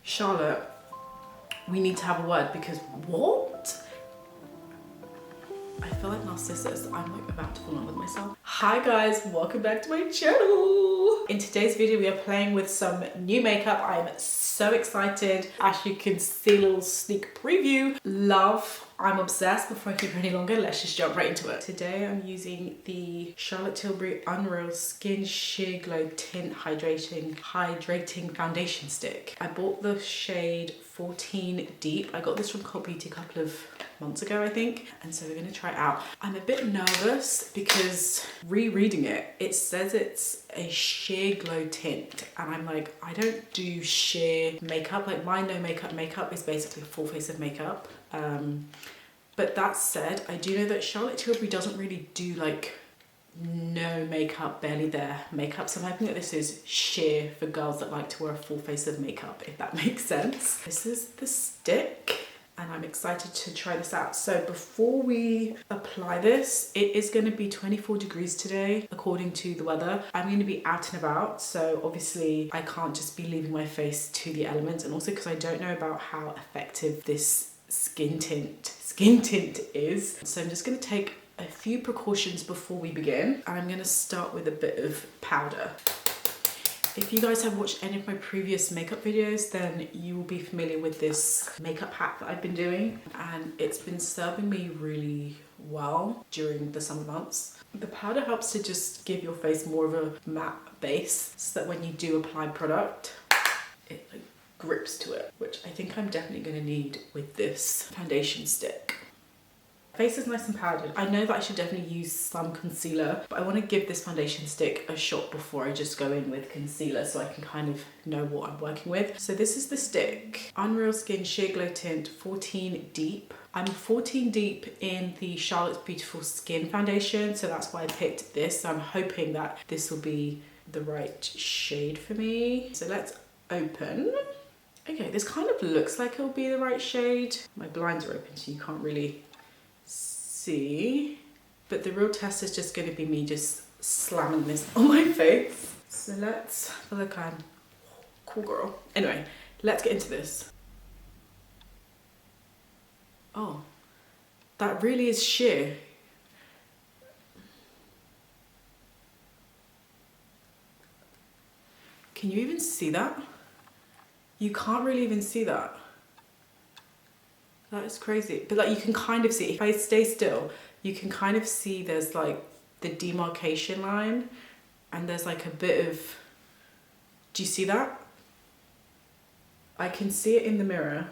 Charlotte, we need to have a word because what? I feel like Narcissus, I'm like about to fall in love with myself. Hi guys, welcome back to my channel. In today's video, we are playing with some new makeup. I am so excited. As you can see, a little sneak preview. Love, I'm obsessed. Before I keep it any longer, let's just jump right into it. Today I'm using the Charlotte Tilbury Unreal Skin Sheer Glow Tint Hydrating Foundation Stick. I bought the shade 14 Deep. I got this from Cult Beauty a couple of months ago, I think, and so we're gonna try it out. I'm a bit nervous because rereading it, it says it's a sheer glow tint, and I'm like, I don't do sheer makeup. Like my no makeup is basically a full face of makeup. But that said, I do know that Charlotte Tilbury doesn't really do like no makeup, barely there makeup, so I'm hoping that this is sheer for girls that like to wear a full face of makeup, if that makes sense. This is the stick and I'm excited to try this out. So before we apply this, it is going to be 24 degrees today according to the weather. I'm going to be out and about, so obviously I can't just be leaving my face to the elements, and also because I don't know about how effective this skin tint is. So I'm just going to take a few precautions before we begin, and I'm going to start with a bit of powder. If you guys have watched any of my previous makeup videos, then you will be familiar with this makeup hack that I've been doing, and it's been serving me really well during the summer months. The powder helps to just give your face more of a matte base so that when you do apply product, it like grips to it, which I think I'm definitely going to need with this foundation stick. Face is nice and powdered. I know that I should definitely use some concealer, but I want to give this foundation stick a shot before I just go in with concealer so I can kind of know what I'm working with. So this is the stick, Unreal Skin Sheer Glow Tint 14 Deep. I'm 14 deep in the Charlotte's Beautiful Skin foundation, so that's why I picked this. So I'm hoping that this will be the right shade for me. So let's open. Okay, this kind of looks like it'll be the right shade. My blinds are open so you can't really see, but the real test is just going to be me just slamming this on my face. So let's feel like I'm cool girl. Anyway, let's get into this. Oh, that really is sheer. Can you even see that? You can't really even see that. That is crazy, but like you can kind of see, if I stay still, you can kind of see there's like the demarcation line, and there's like a bit of, do you see that? I can see it in the mirror.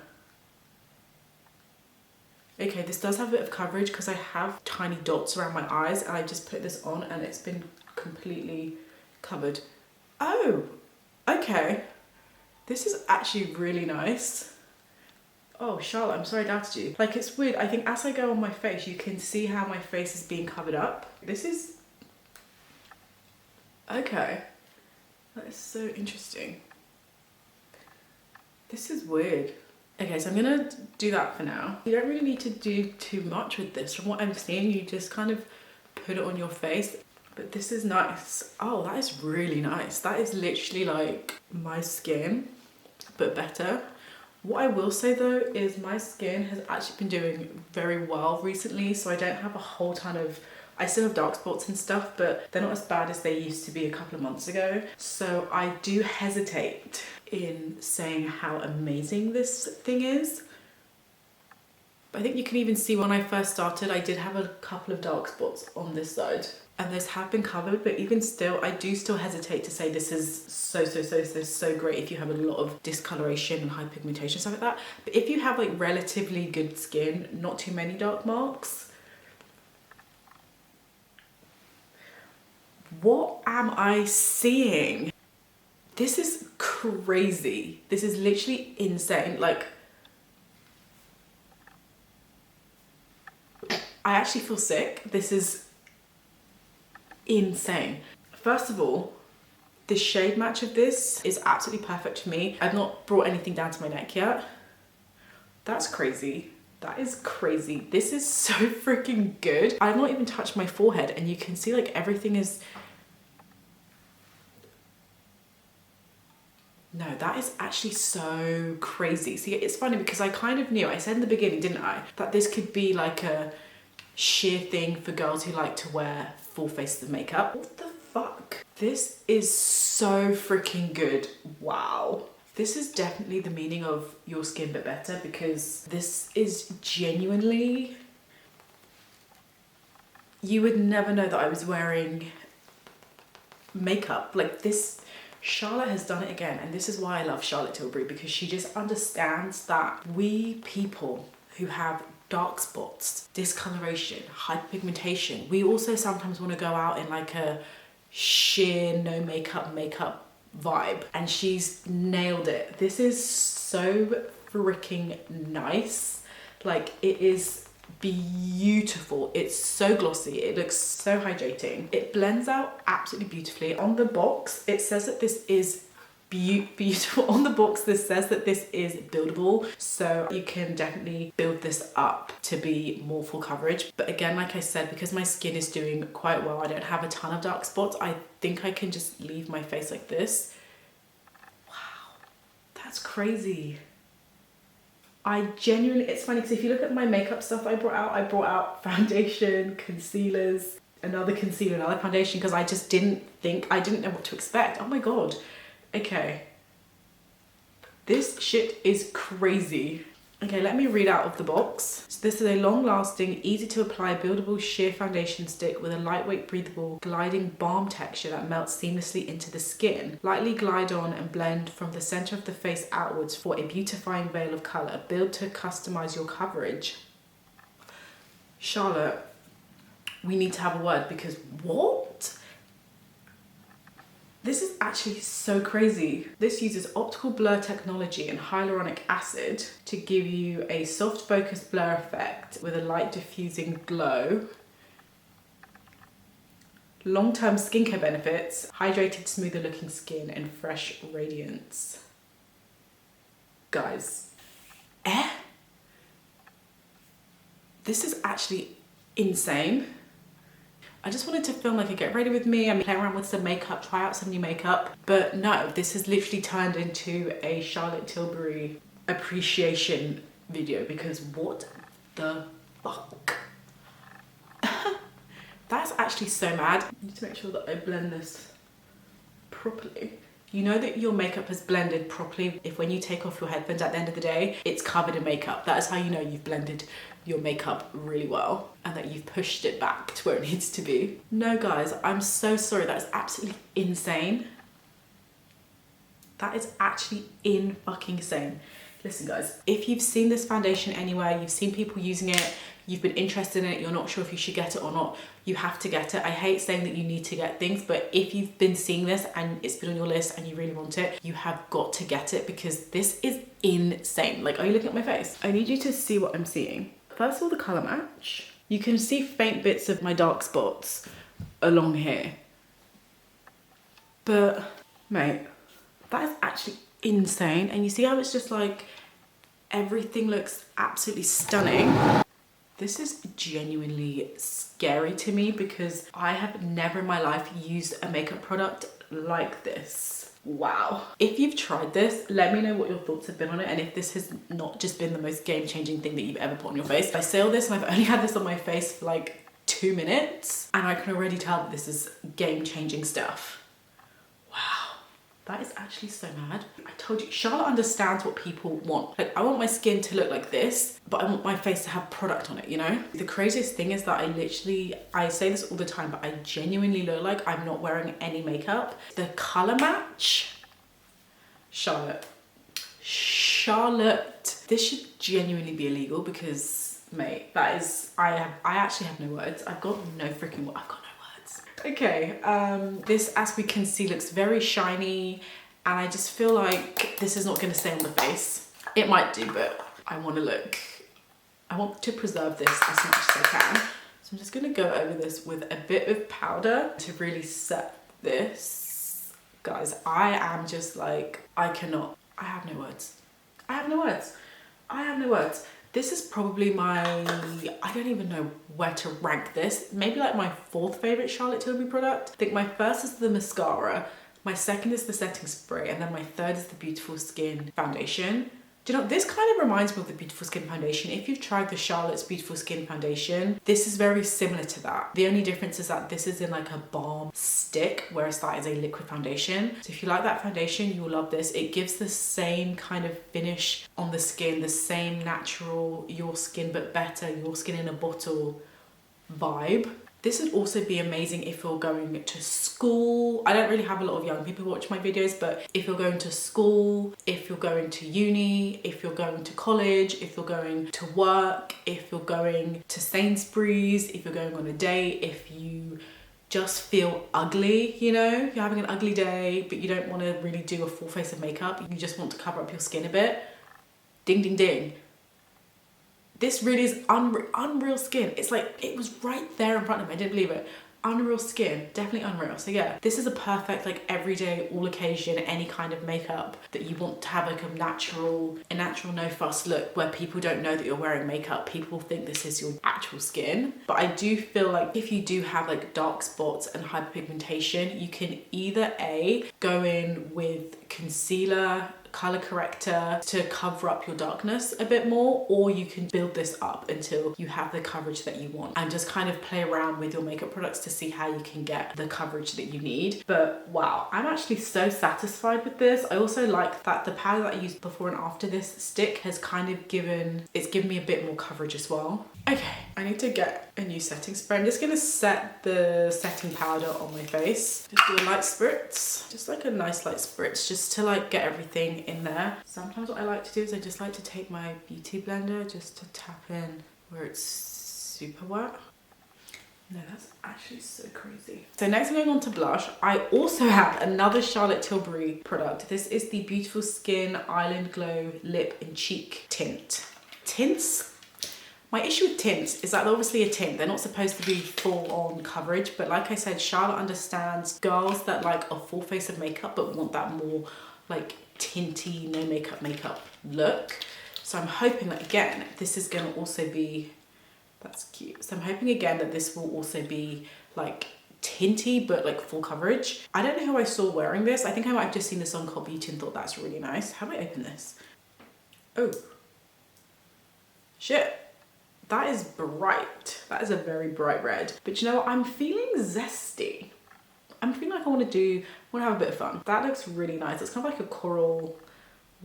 Okay, this does have a bit of coverage because I have tiny dots around my eyes, and I just put this on and it's been completely covered. Oh, okay. This is actually really nice. Oh, Charlotte, I'm sorry I doubted you. Like, it's weird. I think as I go on my face, you can see how my face is being covered up. This is... okay. That is so interesting. This is weird. Okay, so I'm gonna do that for now. You don't really need to do too much with this. From what I'm seeing, you just kind of put it on your face. But this is nice. Oh, that is really nice. That is literally like my skin, but better. What I will say though is my skin has actually been doing very well recently, so I don't have a whole ton of, I still have dark spots and stuff, but they're not as bad as they used to be a couple of months ago. So I do hesitate in saying how amazing this thing is. But I think you can even see when I first started, I did have a couple of dark spots on this side, and those have been covered, but even still, I do still hesitate to say this is so great if you have a lot of discoloration and hypigmentation, stuff like that. But if you have like relatively good skin, not too many dark marks, what am I seeing? This is crazy. This is literally insane. Like, I actually feel sick. This is insane. First of all, the shade match of this is absolutely perfect for me. I've not brought anything down to my neck yet. That's crazy. That is crazy. This is so freaking good. I've not even touched my forehead, and you can see like everything is No, that is actually so crazy. See, it's funny because I kind of knew, I said in the beginning, didn't I, that this could be like a sheer thing for girls who like to wear full faces of makeup. What the fuck? This is so freaking good. Wow. This is definitely the meaning of your skin but better, because this is genuinely, you would never know that I was wearing makeup like this. Charlotte has done it again, and this is why I love Charlotte Tilbury, because she just understands that we people who have dark spots, discoloration, hyperpigmentation, we also sometimes want to go out in like a sheer no makeup vibe, and she's nailed it. This is so freaking nice. Like, it is beautiful. It's so glossy, it looks so hydrating, it blends out absolutely beautifully. On the box it says that this is beautiful. On the box this says that this is buildable, so you can definitely build this up to be more full coverage. But again, like I said, because my skin is doing quite well, I don't have a ton of dark spots, I think I can just leave my face like this. Wow, that's crazy. I genuinely, it's funny because if you look at my makeup stuff I brought out foundation, concealers, another concealer, another foundation, because I just didn't know what to expect. Oh my god. Okay. This shit is crazy. Okay, let me read out of the box. So this is a long-lasting, easy-to-apply, buildable sheer foundation stick with a lightweight, breathable, gliding balm texture that melts seamlessly into the skin. Lightly glide on and blend from the center of the face outwards for a beautifying veil of color. Build to customize your coverage. Charlotte, we need to have a word, because what? This is actually so crazy. This uses optical blur technology and hyaluronic acid to give you a soft focus blur effect with a light diffusing glow. Long-term skincare benefits, hydrated, smoother looking skin and fresh radiance. Guys, this is actually insane. I just wanted to film like a get ready with me and play around with some makeup, try out some new makeup. But no, this has literally turned into a Charlotte Tilbury appreciation video, because what the fuck? That's actually so mad. I need to make sure that I blend this properly. You know that your makeup has blended properly if when you take off your headphones at the end of the day, it's covered in makeup. That is how you know you've blended your makeup really well and that you've pushed it back to where it needs to be. No guys, I'm so sorry, that is absolutely insane. That is actually fucking insane. Listen guys, if you've seen this foundation anywhere, you've seen people using it, you've been interested in it, you're not sure if you should get it or not, you have to get it. I hate saying that you need to get things, but if you've been seeing this and it's been on your list and you really want it, you have got to get it, because this is insane. Like, are you looking at my face? I need you to see what I'm seeing. First of all, the color match. You can see faint bits of my dark spots along here. But, mate, that is actually insane. And you see how it's just like, everything looks absolutely stunning. This is genuinely scary to me, because I have never in my life used a makeup product like this. Wow. If you've tried this, let me know what your thoughts have been on it, and if this has not just been the most game-changing thing that you've ever put on your face. I say all this and I've only had this on my face for like 2 minutes, and I can already tell that this is game-changing stuff. Wow. That is actually so mad. I told you, Charlotte understands what people want. Like, I want my skin to look like this, but I want my face to have product on it, you know? The craziest thing is that I say this all the time, but I genuinely look like I'm not wearing any makeup. The color match, Charlotte, this should genuinely be illegal, because, mate, that is, I actually have no words. I've got no freaking words. Okay, this, as we can see, looks very shiny, and I just feel like this is not going to stay on the face. It might do, but I want to preserve this as much as I can. So I'm just going to go over this with a bit of powder to really set this. Guys, I am just like, I have no words. I have no words. This is probably I don't even know where to rank this. Maybe like my 4th favorite Charlotte Tilbury product. I think my first is the mascara, My second is the setting spray, and then my third is the Beautiful Skin foundation. Do you know, this kind of reminds me of the Beautiful Skin foundation. If you've tried the Charlotte's Beautiful Skin foundation, this is very similar to that. The only difference is that this is in like a balm stick, whereas that is a liquid foundation. So if you like that foundation, you will love this. It gives the same kind of finish on the skin, the same natural, your skin but better, your skin in a bottle vibe. This would also be amazing if you're going to school. I don't really have a lot of young people who watch my videos, but if you're going to school, if you're going to uni, if you're going to college, if you're going to work, if you're going to Sainsbury's, if you're going on a date, if you just feel ugly, you know, you're having an ugly day, but you don't want to really do a full face of makeup, you just want to cover up your skin a bit. Ding, ding, ding. This really is unreal skin. It's like, it was right there in front of me. I didn't believe it. Unreal skin, definitely unreal. So yeah, this is a perfect like everyday, all occasion, any kind of makeup that you want to have like a natural no fuss look where people don't know that you're wearing makeup. People think this is your actual skin. But I do feel like if you do have like dark spots and hyperpigmentation, you can either A, go in with concealer, color corrector to cover up your darkness a bit more, or you can build this up until you have the coverage that you want and just kind of play around with your makeup products to see how you can get the coverage that you need. But wow, I'm actually so satisfied with this. I also like that the powder that I used before and after this stick has kind of given me a bit more coverage as well. Okay, I need to get a new setting spray. I'm just gonna set the setting powder on my face. Just do a light spritz, just like a nice light spritz, just to like get everything in there. Sometimes what I like to do is I just like to take my beauty blender just to tap in where it's super wet. No, that's actually so crazy. So next I'm going on to blush. I also have another Charlotte Tilbury product. This is the Beautiful Skin Island Glow Lip and Cheek Tint. Tints. My issue with tints is that they're obviously a tint. They're not supposed to be full on coverage, but like I said, Charlotte understands girls that like a full face of makeup but want that more like tinty, no makeup look. So I'm hoping that again, this is gonna also be, that's cute. So I'm hoping again that this will also be like tinty but like full coverage. I don't know who I saw wearing this. I think I might have just seen this on Cult Beauty and thought that's really nice. How do I open this? Oh, shit. That is bright. That is a very bright red. But you know what? I'm feeling zesty. I'm feeling like I want to have a bit of fun. That looks really nice. It's kind of like a coral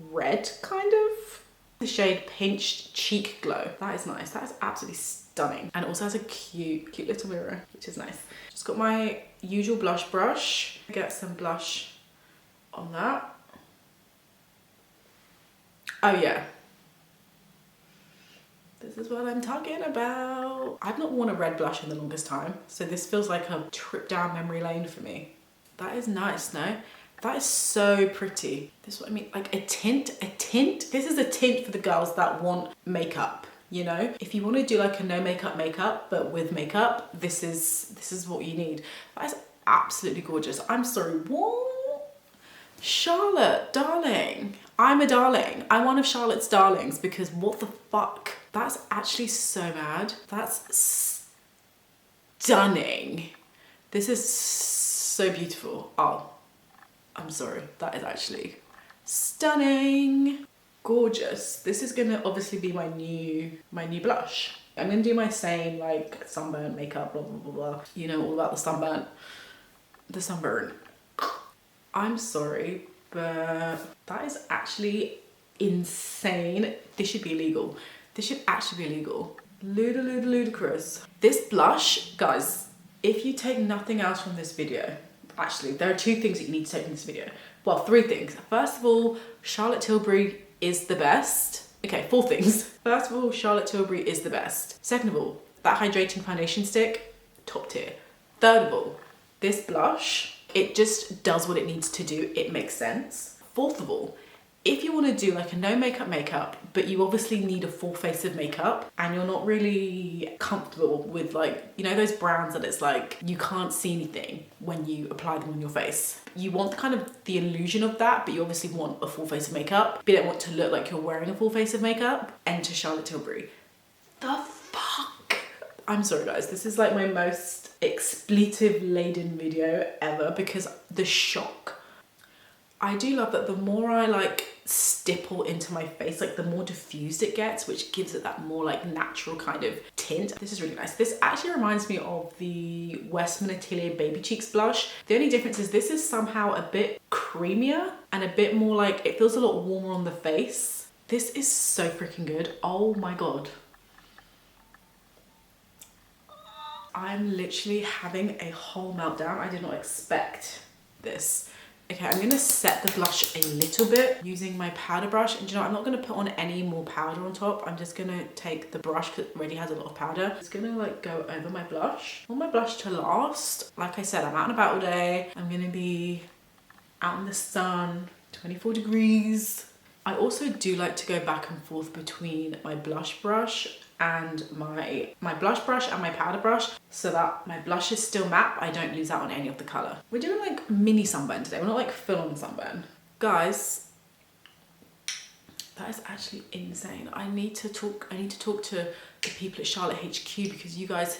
red, kind of. The shade Pinched Cheek Glow. That is nice. That is absolutely stunning. And it also has a cute little mirror, which is nice. Just got my usual blush brush. Get some blush on that. Oh yeah. This is what I'm talking about. I've not worn a red blush in the longest time, so this feels like a trip down memory lane for me. That is nice, no? That is so pretty. This is what I mean, like a tint. This is a tint for the girls that want makeup, you know? If you want to do like a no makeup, but with makeup, this is what you need. That is absolutely gorgeous. I'm sorry, what? Charlotte, darling. I'm a darling. I'm one of Charlotte's darlings because what the fuck? That's actually so bad. That's stunning. This is so beautiful. Oh, I'm sorry. That is actually stunning. Gorgeous. This is gonna obviously be my new blush. I'm gonna do my same like sunburn makeup, blah, blah, blah, blah. You know all about the sunburn. I'm sorry, but that is actually insane. This should be illegal. This should actually be illegal. Ludicrous. This blush, guys, if you take nothing else from this video, actually, there are 2 things that you need to take from this video. Well, 3 things. First of all, Charlotte Tilbury is the best. Okay, 4 things. First of all, Charlotte Tilbury is the best. Second of all, that hydrating foundation stick, top tier. Third of all, this blush, it just does what it needs to do. It makes sense. Fourth of all, if you want to do like a no makeup, but you obviously need a full face of makeup and you're not really comfortable with like, you know, those brands that it's like you can't see anything when you apply them on your face. You want kind of the illusion of that, but you obviously want a full face of makeup, but you don't want to look like you're wearing a full face of makeup. Enter Charlotte Tilbury. The fuck? I'm sorry guys, this is like my most expletive laden video ever because the shock I do love that the more I like stipple into my face, like the more diffused it gets, which gives it that more like natural kind of tint. This is really nice. This actually reminds me of the Westman Atelier Baby Cheeks blush. The only difference is this is somehow a bit creamier and a bit more like, it feels a lot warmer on the face. This is so freaking good. Oh my God. I'm literally having a whole meltdown. I did not expect this. Okay, I'm gonna set the blush a little bit using my powder brush. And you know, I'm not gonna put on any more powder on top. I'm just gonna take the brush because it already has a lot of powder. It's gonna like go over my blush. I want my blush to last. Like I said, I'm out and about all day. I'm gonna be out in the sun, 24 degrees. I also do like to go back and forth between my blush brush and my blush brush and my powder brush so that my blush is still matte, I don't lose out on any of the color. We're doing like mini sunburn today. We're not like full on sunburn. Guys, that is actually insane. I need to talk to the people at Charlotte HQ because you guys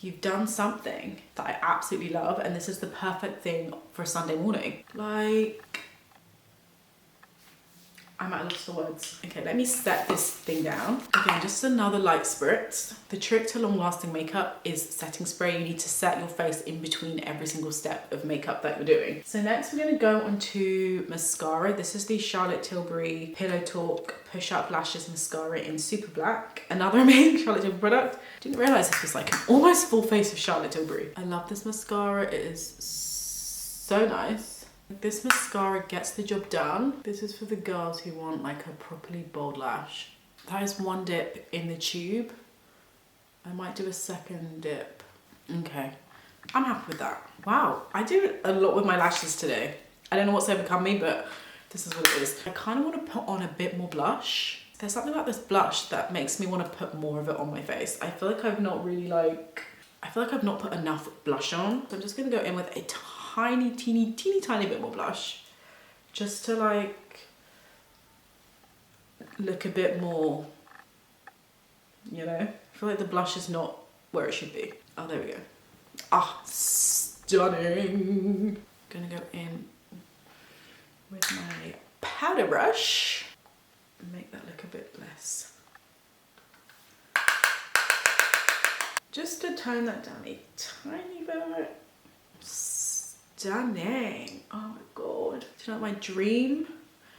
you've done something that I absolutely love, and this is the perfect thing for a Sunday morning. Like, I'm at a loss for words. Okay, let me set this thing down. Again, just another light spritz. The trick to long-lasting makeup is setting spray. You need to set your face in between every single step of makeup that you're doing. So next we're gonna go onto mascara. This is the Charlotte Tilbury Pillow Talk Push Up Lashes Mascara in Super Black. Another amazing Charlotte Tilbury product. Didn't realize this was like an almost full face of Charlotte Tilbury. I love this mascara. It is so nice. This mascara gets the job done. This is for the girls who want like a properly bold lash. That is one dip in the tube. I might do a second dip. Okay, I'm happy with that. Wow, I do a lot with my lashes today. I don't know what's overcome me, but this is what it is. I kind of want to put on a bit more blush. There's something about this blush that makes me want to put more of it on my face. I feel like I've not really I've not put enough blush on. So I'm just gonna go in with a teeny tiny bit more blush just to like look a bit more, you know. I feel like the blush is not where it should be. Oh, there we go. Ah, stunning. Gonna go in with my powder brush and make that look a bit less, just to tone that down a tiny bit. Stunning. Oh my God. Do you know what my dream?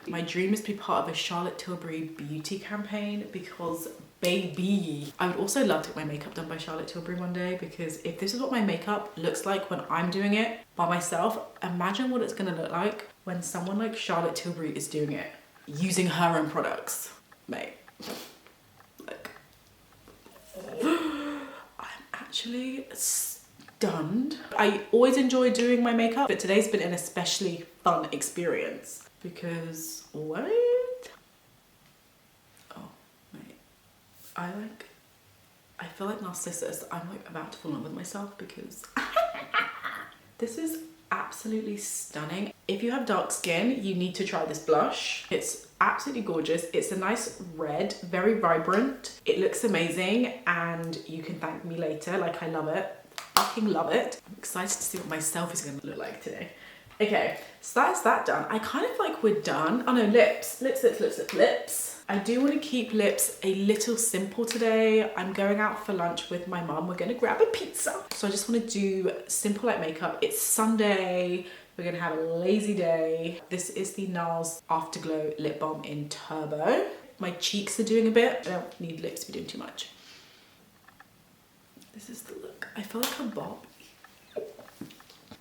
My dream is to be part of a Charlotte Tilbury beauty campaign because baby. I would also love to get my makeup done by Charlotte Tilbury one day, because if this is what my makeup looks like when I'm doing it by myself, imagine what it's gonna look like when someone like Charlotte Tilbury is doing it using her own products. Mate, like, I'm actually stunned. I always enjoy doing my makeup, but today's been an especially fun experience because what? Oh, mate. I feel like Narcissus. I'm like about to fall in love with myself because this is absolutely stunning. If you have dark skin, you need to try this blush. It's absolutely gorgeous. It's a nice red, very vibrant. It looks amazing and you can thank me later. Like, I love it. Fucking love it. I'm excited to see what my selfie's gonna look like today. Okay, so that's that done. I kind of like we're done. Oh no, lips. I do want to keep lips a little simple today. I'm going out for lunch with my mum. We're gonna grab a pizza. So I just want to do simple like makeup. It's Sunday. We're gonna have a lazy day. This is the NARS Afterglow Lip Balm in Turbo. My cheeks are doing a bit. I don't need lips to be doing too much. This is the look. I feel like a Bob.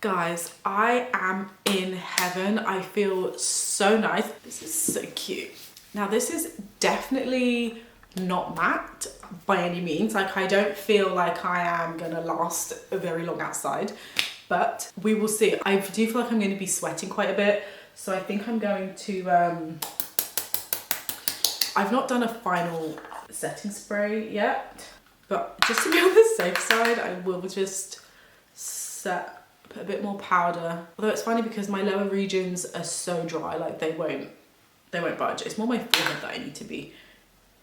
Guys, I am in heaven. I feel so nice. This is so cute. Now this is definitely not matte by any means. Like, I don't feel like I am gonna last very long outside, but we will see. I do feel like I'm gonna be sweating quite a bit. So I think I'm going to, I've not done a final setting spray yet, but just to be on the safe side, I will just put a bit more powder. Although it's funny because my lower regions are so dry, like they won't budge. It's more my forehead that I need to be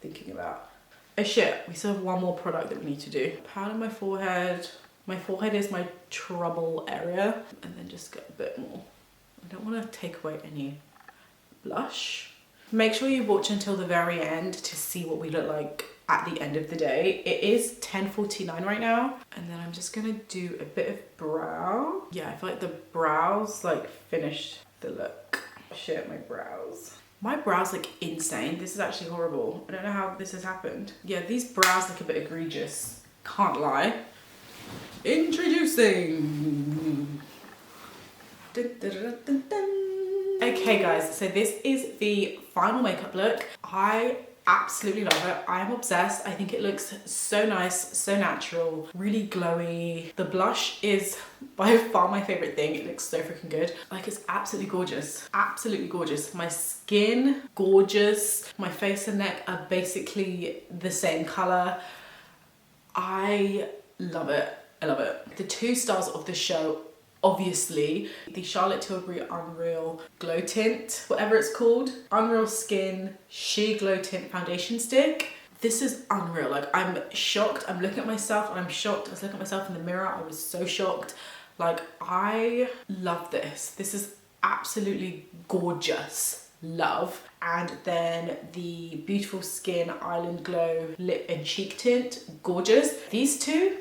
thinking about. Oh shit, we still have one more product that we need to do. Powder my forehead. My forehead is my trouble area. And then just get a bit more I don't want to take away any blush. Make sure you watch until the very end to see what we look like at the end of the day. It is 10:49 right now, and then I'm just gonna do a bit of brow. Yeah, I feel like the brows like finished the look. Shit, my brows. My brows look insane. This is actually horrible. I don't know how this has happened. Yeah, these brows look a bit egregious. Can't lie. Introducing. Dun, dun, dun, dun, dun. Okay guys, so this is the final makeup look. I absolutely love it. I am obsessed. I think it looks so nice, so natural, really glowy. The blush is by far my favorite thing. It looks so freaking good. Like, it's absolutely gorgeous. Absolutely gorgeous. My skin, gorgeous. My face and neck are basically the same color. I love it. I love it. The two stars of the show, obviously, the Charlotte Tilbury Unreal Glow Tint, whatever it's called, Unreal Skin Sheer Glow Tint Foundation Stick. This is unreal. Like, I'm shocked. I'm looking at myself and I'm shocked. I was looking at myself in the mirror. I was so shocked. Like, I love this. This is absolutely gorgeous. Love. And then the Beautiful Skin Island Glow Lip and Cheek Tint, gorgeous. These two,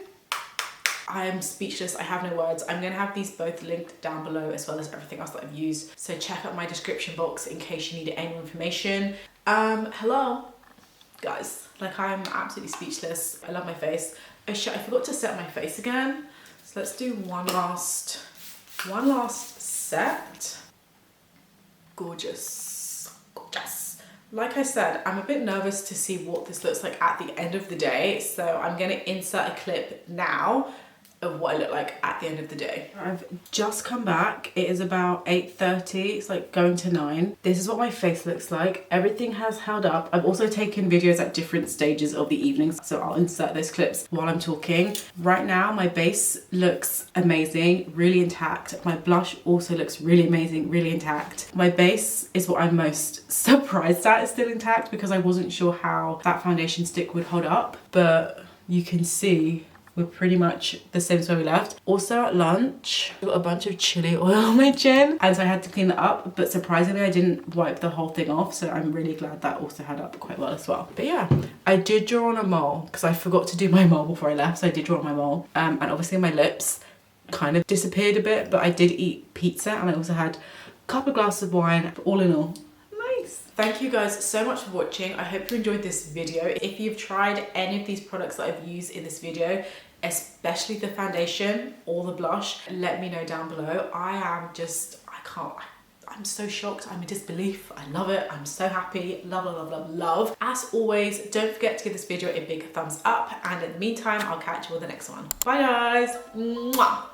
I am speechless. I have no words. I'm gonna have these both linked down below, as well as everything else that I've used. So check out my description box in case you need any more information. Hello, guys. Like, I'm absolutely speechless. I love my face. Oh shit, I forgot to set my face again. So let's do one last set. Gorgeous, gorgeous. Like I said, I'm a bit nervous to see what this looks like at the end of the day. So I'm gonna insert a clip now of what I look like at the end of the day. I've just come back. It is about 8:30. It's like going to 9. This is what my face looks like. Everything has held up. I've also taken videos at different stages of the evening, so I'll insert those clips while I'm talking. Right now, my base looks amazing, really intact. My blush also looks really amazing, really intact. My base is what I'm most surprised at is still intact, because I wasn't sure how that foundation stick would hold up, but you can see we're pretty much the same as where we left. Also at lunch, I got a bunch of chili oil on my chin, and so I had to clean that up, but surprisingly I didn't wipe the whole thing off, so I'm really glad that also held up quite well as well. But yeah, I did draw on a mole because I forgot to do my mole before I left, so I did draw on my mole. And obviously my lips kind of disappeared a bit, but I did eat pizza and I also had a couple of glasses of wine. But all in all, thank you guys so much for watching. I hope you enjoyed this video. If you've tried any of these products that I've used in this video, especially the foundation or the blush, let me know down below. I'm so shocked. I'm in disbelief. I love it. I'm so happy. Love, love, love, love, love. As always, don't forget to give this video a big thumbs up. And in the meantime, I'll catch you with the next one. Bye guys. Mwah.